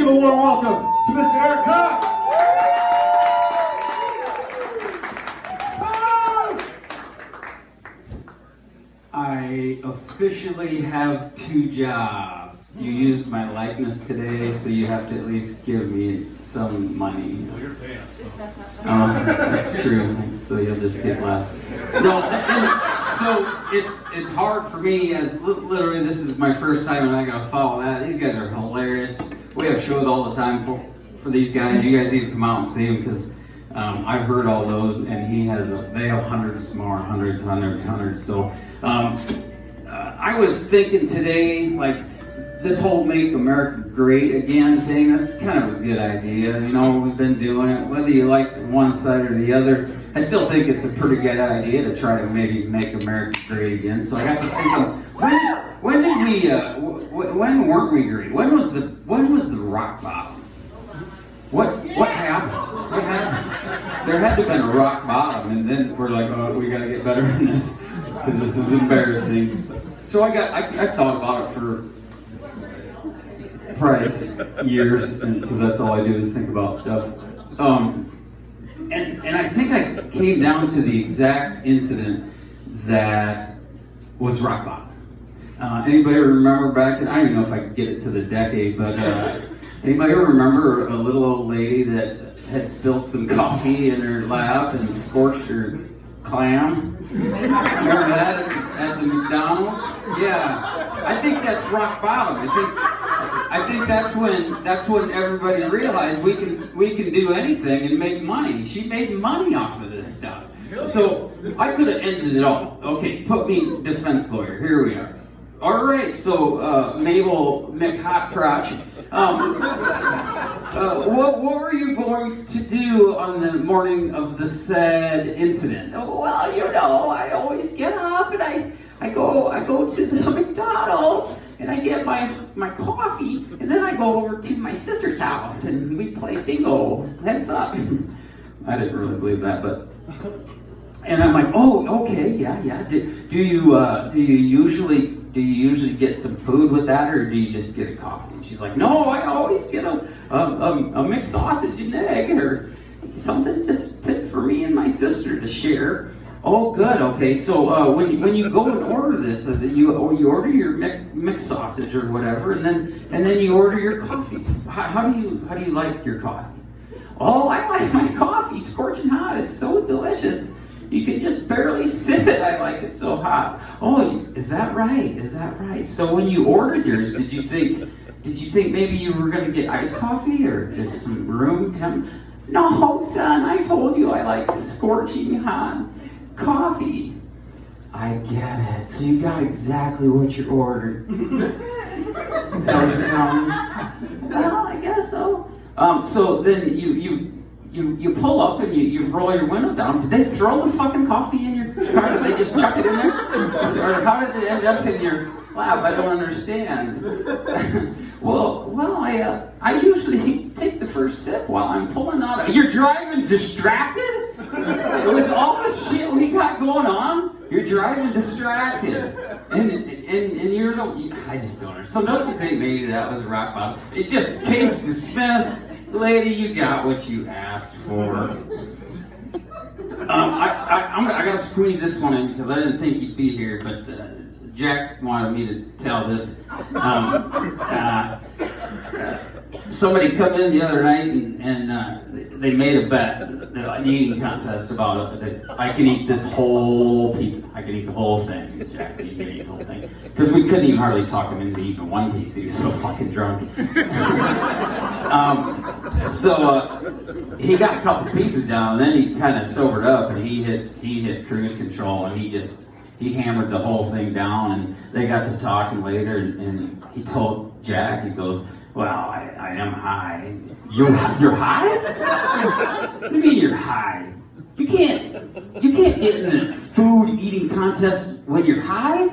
a warm welcome to Mr. Eric Cox. I officially have 2 jobs. You used my likeness today, so you have to at least give me some money. Well, you're paying, so. Oh, that's true. So you'll just get less. No, so it's hard for me as literally this is my first time and I gotta follow that. These guys are hilarious. We have shows all the time for these guys. You guys need to come out and see them because I've heard all those, and they have hundreds more, hundreds. So I was thinking today, like, this whole Make America Great Again thing, that's kind of a good idea. You know, we've been doing it, whether you like one side or the other. I still think it's a pretty good idea to try to maybe make America great again. So I got to thinking, when did we, when weren't we great? When was the rock bottom? What happened? What happened? There had to have been a rock bottom, and then we're like, oh, we got to get better than this because this is embarrassing. So I thought about it for years, because that's all I do is think about stuff. And I think I came down to the exact incident that was rock bottom. Anybody remember back? I don't even know if I can get it to the decade, but anybody remember a little old lady that had spilled some coffee in her lap and scorched her clam? Remember that at the McDonald's? Yeah, I think that's rock bottom. I think that's when everybody realized we can do anything and make money. She made money off of this stuff. So I could have ended it all. Okay, put me defense lawyer. Here we are. All right, so Mabel McHotcrotch, what were you going to do on the morning of the said incident? Oh, well, you know, I always get up and I go to the McDonald's and I get my coffee, and then I go over to my sister's house and we play bingo. Heads up. I didn't really believe that, but. And I'm like, oh, okay, yeah. Do you usually get some food with that, or do you just get a coffee? And she's like, no, I always get a mixed sausage and egg, or something just for me and my sister to share. Oh, good. Okay, so when you go and order this, you order your mixed sausage or whatever, and then you order your coffee. How do you like your coffee? Oh, I like my coffee scorching hot. It's so delicious. You can just barely sip it. I like it so hot. Oh, is that right? So when you ordered yours, did you think maybe you were going to get iced coffee or just some room temp? No, son, I told you I like scorching hot coffee. I get it. So you got exactly what you ordered. Is that what you're telling me? Well, I guess so. So then you pull up and you roll your window down. Did they throw the fucking coffee in your car? Did they just chuck it in there? Or how did it end up in your lap? I don't understand. Well, I usually take the first sip while I'm pulling out. You're driving distracted? With all the shit we got going on, you're driving distracted. And you're I just don't understand. So don't you think maybe that was a rock bottom? It just case dismissed. Lady, you got what you asked for. I gotta squeeze this one in because I didn't think you'd be here, but Jack wanted me to tell this. Somebody come in the other night and they made a bet, an eating contest about it, that I can eat this whole pizza. I can eat the whole thing. Jack said you can eat the whole thing. Because we couldn't even hardly talk him into eating one piece. He was so fucking drunk. So he got a couple pieces down, and then he kind of sobered up, and he hit cruise control, and he hammered the whole thing down, and they got to talking later, and he told Jack, he goes, well, I am high. You're high? What do you mean you're high? You can't get in the food eating contest when you're high?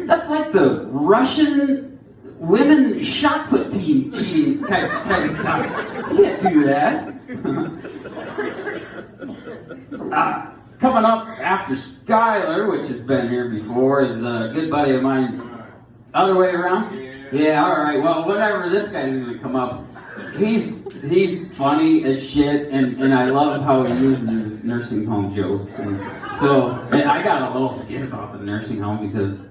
That's like the Russian women shot put team cheating type of stuff. You can't do that. Coming up after Skylar, which has been here before, is a good buddy of mine. Other way around? Yeah, all right. Well, whatever. This guy's going to come up. he's funny as shit, and I love how he uses his nursing home jokes. And so I got a little scared about the nursing home because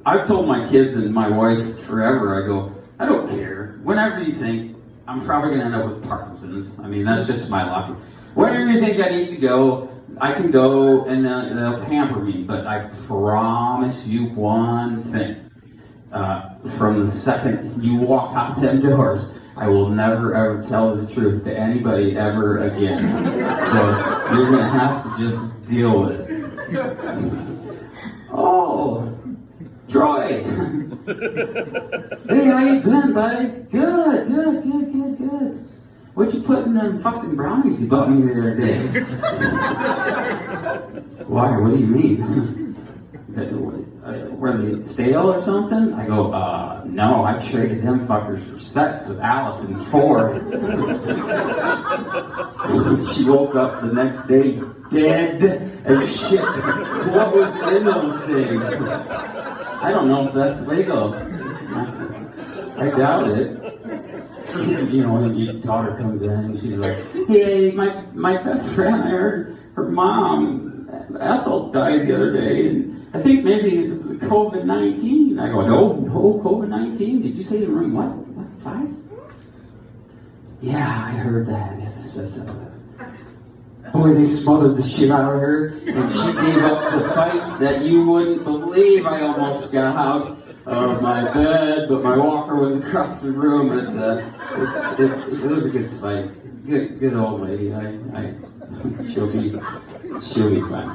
I've told my kids and my wife forever, I go, I don't care. Whenever you think, I'm probably going to end up with Parkinson's. I mean, that's just my luck. Whenever you think I need to go, I can go and they'll pamper me. But I promise you one thing. From the second you walk out them doors, I will never ever tell the truth to anybody ever again. So you're going to have to just deal with it. Oh, Troy. Hey, how you been, buddy? Good. What'd you put in them fucking brownies you bought me the other day? Why? What do you mean? Were they stale or something? I go, no, I traded them fuckers for sex with Allison 4. She woke up the next day dead as shit. What was in those things? I don't know if that's legal. I doubt it. You know, when your daughter comes in and she's like, hey, my best friend, I heard her mom, Ethel, died the other day, and I think maybe it was the COVID-19. I go, no, COVID-19? Did you say the room, what, 5? Yeah, I heard that. Boy, they smothered the shit out of her, and she gave up the fight that you wouldn't believe. I almost got out of my bed, but my walker was across the room. It was a good fight. Good old lady. She'll be fine.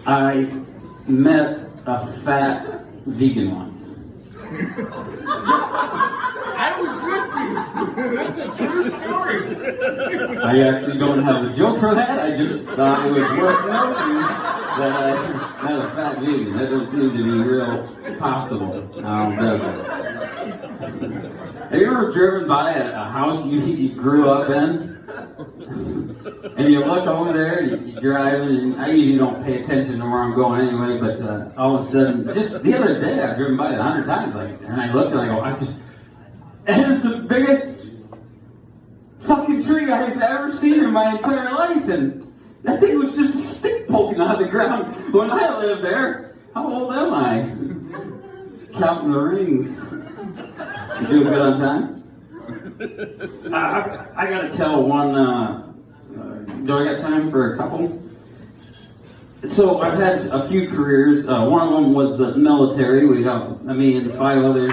I met a fat vegan once. I was with you. That's a true story. I actually don't have a joke for that. I just thought it was worth noting that I met a fat vegan. That doesn't seem to be real possible. Does it? Have you ever driven by a house you grew up in? And you look over there, and you're driving, and I usually don't pay attention to where I'm going anyway, but all of a sudden, just the other day, I've driven by it 100 times, and I looked and I go, that is the biggest fucking tree I've ever seen in my entire life, and that thing was just a stick poking out of the ground when I lived there. How old am I? Counting the rings. You doing good on time? I gotta tell one, do I got time for a couple? So I've had a few careers. One of them was the military. We got me and 5 others.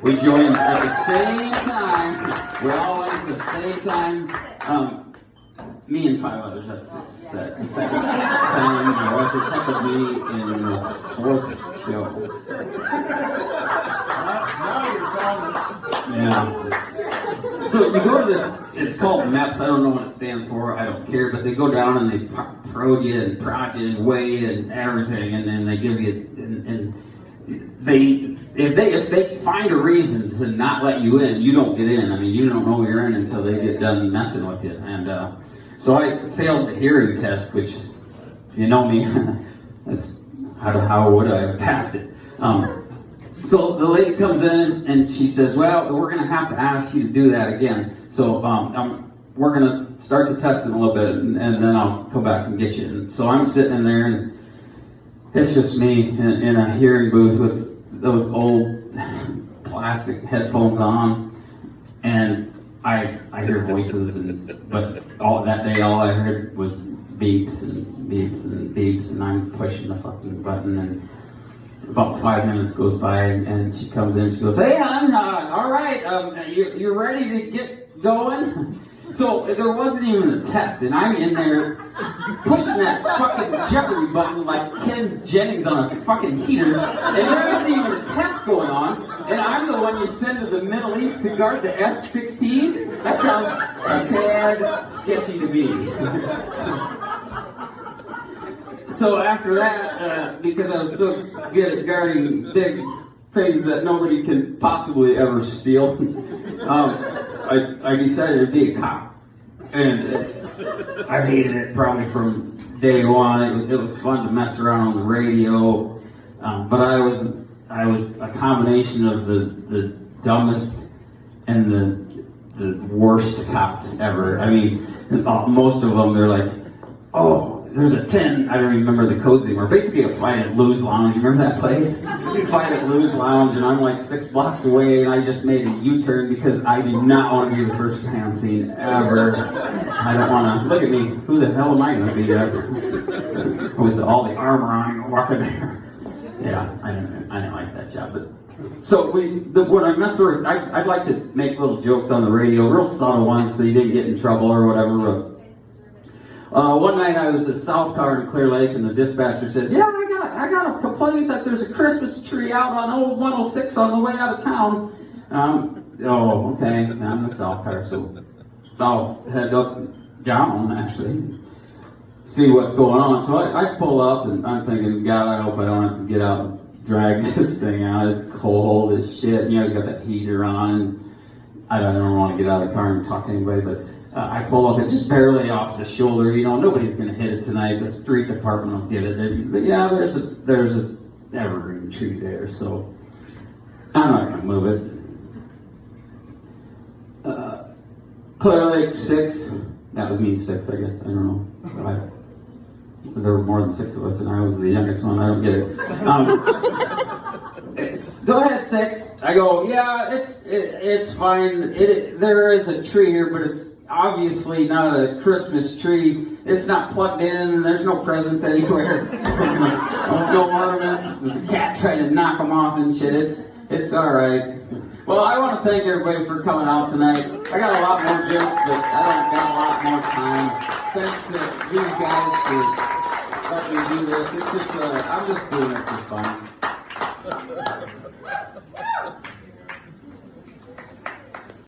We joined at the same time. We all went at the same time. Me and 5 others, that's 6. That's the second time my wife has heckled me in the 4th show. Yeah. So you go to this, it's called MEPS, I don't know what it stands for, I don't care, but they go down and they prod you and weigh and everything, and then they give you, and if they find a reason to not let you in, you don't get in. I mean, you don't know you're in until they get done messing with you. And so I failed the hearing test, which, if you know me, that's how would I have passed it? So the lady comes in and she says, well, we're going to have to ask you to do that again. So we're going to start the testing a little bit, and then I'll come back and get you. And so I'm sitting in there, and it's just me in a hearing booth with those old plastic headphones on, and I hear voices, but all that day all I heard was beeps and beeps and beeps, and I'm pushing the fucking button, and about 5 minutes goes by, and she comes in, she goes, hey, hon, all right, you're ready to get going? So there wasn't even a test, and I'm in there pushing that fucking Jeopardy button like Ken Jennings on a fucking heater, and there isn't even a test going on, and I'm the one you send to the Middle East to guard the F-16s? That sounds a tad sketchy to me. So after that, because I was so good at guarding big things that nobody can possibly ever steal, I decided to be a cop. And I hated it probably from day one. It was fun to mess around on the radio, but I was a combination of the dumbest and the worst cocked ever. I mean, most of them, they're like, oh, there's a 10, I don't remember the codes anymore. Basically a Fight at Lou's Lounge, you remember that place? Fight at Lou's Lounge, and I'm like 6 blocks away, and I just made a U-turn because I do not want to be the first guy on scene ever. I don't want to, look at me, who the hell am I going to be with all the armor on and walking there? Yeah, I didn't like that job, but so when I mess around, I'd like to make little jokes on the radio, real subtle ones, so you didn't get in trouble or whatever. One night I was at South Car in Clear Lake, and the dispatcher says, "Yeah, I got a complaint that there's a Christmas tree out on old 106 on the way out of town." Oh, okay, I'm the South Car, so I'll head down actually, see what's going on. So I pull up, and I'm thinking, God, I hope I don't have to get out and drag this thing out. It's cold as shit. And you guys got that heater on. And I don't want to get out of the car and talk to anybody, but I pull up. It's just barely off the shoulder. You know, nobody's going to hit it tonight. The street department will get it. But yeah, there's a evergreen tree there, so I'm not going to move it. Clear Lake 6. That was me 6, I guess. I don't know. There were more than 6 of us, and I was the youngest one. I don't get it. Go ahead, 6. I go, yeah, it's fine. There is a tree here, but it's obviously not a Christmas tree. It's not plugged in, and there's no presents anywhere. No ornaments. The cat tried to knock them off and shit. It's all right. Well, I want to thank everybody for coming out tonight. I got a lot more jokes, but I don't got a lot more time. Thanks to these guys for let me do this. It's just, I'm just doing it for fun.